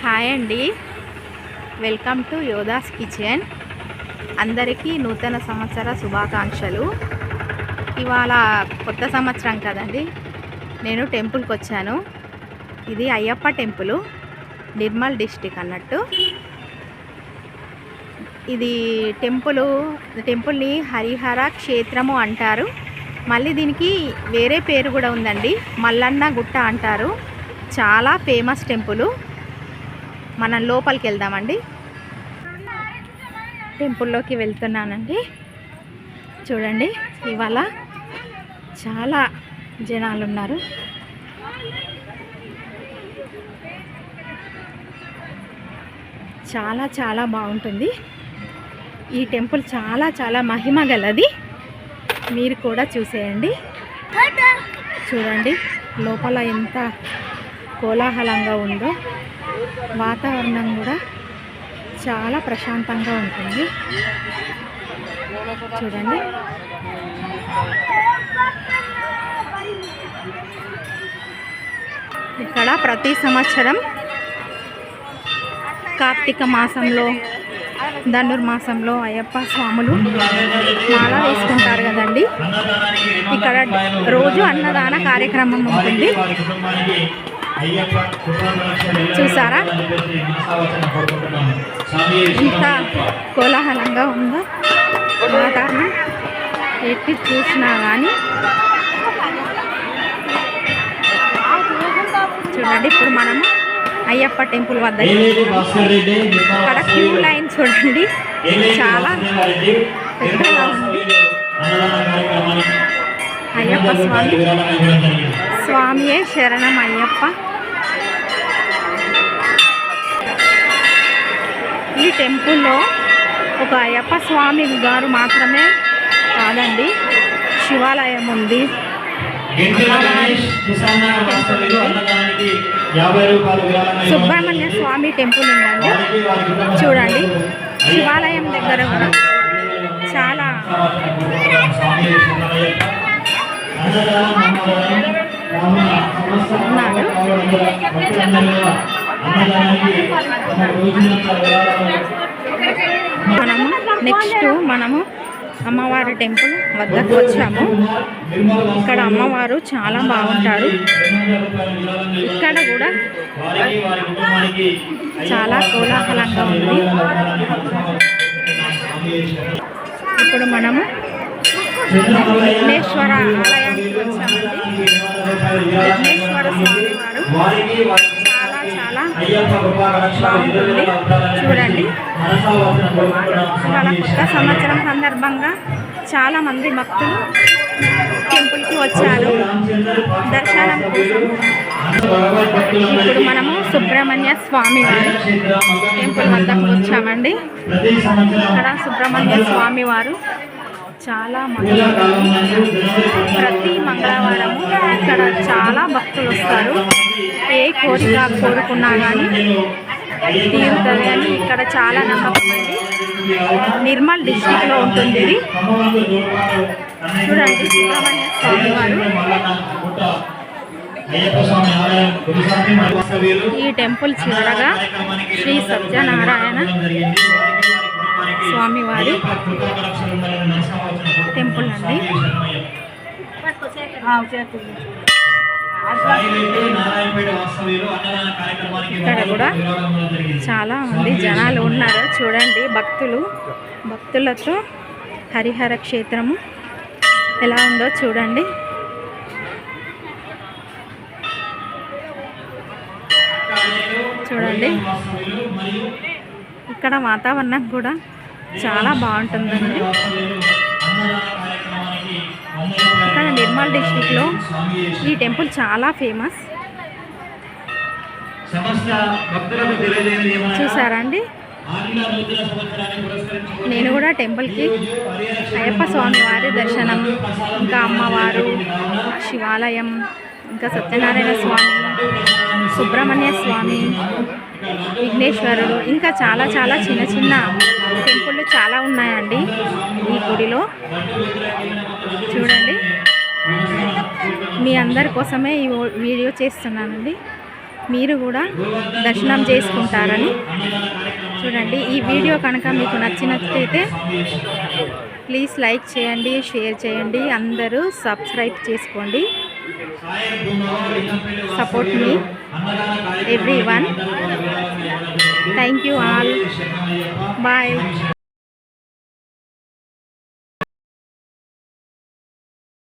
Hi అండి, welcome to Yoddhas kitchen. అందరికీ నూతన సంవత్సర శుభాకాంక్షలు. ఇవాళ కొత్త సంవత్సరం కదండి, నేను టెంపుల్కి వచ్చాను. ఇది అయ్యప్ప టెంపుల్, నిర్మల్ డిస్టిక్ అన్నట్టు. ఇది టెంపుల్ని హరిహర క్షేత్రము అంటారు. మళ్ళీ దీనికి వేరే పేరు కూడా ఉందండి, మల్లన్న గుట్ట అంటారు. చాలా ఫేమస్ టెంపుల్. మనం లోపలికి వెళ్దామండి. టెంపుల్లోకి వెళ్తున్నానండి. చూడండి, ఇవాళ చాలా జనాలు ఉన్నారు. చాలా చాలా బాగుంటుంది ఈ టెంపుల్. చాలా చాలా మహిమ గలది. మీరు కూడా చూసేయండి. చూడండి లోపల ఎంత కోలాహలంగా ఉందో. వాతావరణం కూడా చాలా ప్రశాంతంగా ఉంటుంది. చూడండి, ఇక్కడ ప్రతి సంవత్సరం కార్తీక మాసంలో, ధనుర్మాసంలో అయ్యప్ప స్వాములు మాల వేసుకుంటారు కదండి. ఇక్కడ రోజు అన్నదాన కార్యక్రమం ఉంటుంది. చూసారా ఇంత కోలాహలంగా ఉందో వాతావరణం. ఎట్టి చూసినా కానీ చూడండి. ఇప్పుడు మనము అయ్యప్ప టెంపుల్ వద్ద ఇక్కడ క్యూ లైన్ చూడండి, చాలా పెద్దగా ఉంది. అయ్యప్ప స్వామియే శరణం అయ్యప్ప. ఈ టెంపుల్లో ఒక అయ్యప్ప స్వామి గారు మాత్రమే కాదండి, శివాలయం ఉంది, సుబ్రహ్మణ్య స్వామి టెంపుల్ ఉందండి. చూడండి, శివాలయం దగ్గర కూడా చాలా ఉన్నారు. మనము అమ్మవారి టెంపుల్ వద్దకు వచ్చాము. ఇక్కడ అమ్మవారు చాలా బాగుంటారు. ఇక్కడ కూడా చాలా కోలాహలంగా ఉంది. ఇప్పుడు మనము విఘ్నేశ్వర ఆలయానికి వచ్చామండి. విఘ్నేశ్వర స్వామి వారు చాలా చాలా బాగుంటుంది. చూడండి, ఇవాళ కొత్త సంవత్సరం సందర్భంగా చాలామంది భక్తులు టెంపుల్కి వచ్చారు దర్శనం కోసం. ఇప్పుడు మనము సుబ్రహ్మణ్య స్వామి వారి టెంపుల్ వద్దకు వచ్చామండి. ఇక్కడ సుబ్రహ్మణ్య స్వామి వారు చాలా ప్రతి మంగళవారము ఇక్కడ చాలా భక్తులు వస్తారు. ఏ కోరిక కోరుకున్నా కానీ తీరుతుంది అని ఇక్కడ చాలా నమ్మకం అండి. నిర్మల్ డిస్టిక్లో ఉంటుంది ఇది. చూడండి, సుబ్రహ్మణ్య స్వామి వారు. ఈ టెంపుల్ చివరగా శ్రీ సత్యనారాయణ స్వామివారి టెంపుల్ అండి. ఇక్కడ కూడా చాలా మంది జనాలు ఉన్నారు. చూడండి, భక్తులతో హరిహర క్షేత్రము ఎలా ఉందో చూడండి. చూడండి, ఇక్కడ వాతావరణం కూడా చాలా బాగుంటుందండి. ఇక్కడ నిర్మల్ డిస్ట్రిక్ట్లో ఈ టెంపుల్ చాలా ఫేమస్. చూసారా అండి, నేను కూడా టెంపుల్కి అయ్యప్ప స్వామి వారి దర్శనం, ఇంకా అమ్మవారు, శివాలయం, ఇంకా సత్యనారాయణ స్వామి, సుబ్రహ్మణ్య స్వామి, విఘ్నేశ్వరుడు, ఇంకా చాలా చాలా చిన్న చిన్న టెంపుల్ చాలా ఉన్నాయండి ఈ గుడిలో. చూడండి, మీ అందరి కోసమే ఈ వీడియో చేస్తున్నానండి. మీరు కూడా దర్శనం చేసుకుంటారని. చూడండి, ఈ వీడియో కనుక మీకు నచ్చినట్లయితే ప్లీజ్ లైక్ చేయండి, షేర్ చేయండి, అందరూ సబ్స్క్రైబ్ చేసుకోండి. సపోర్ట్ మీ everyone. Thank you all. Bye.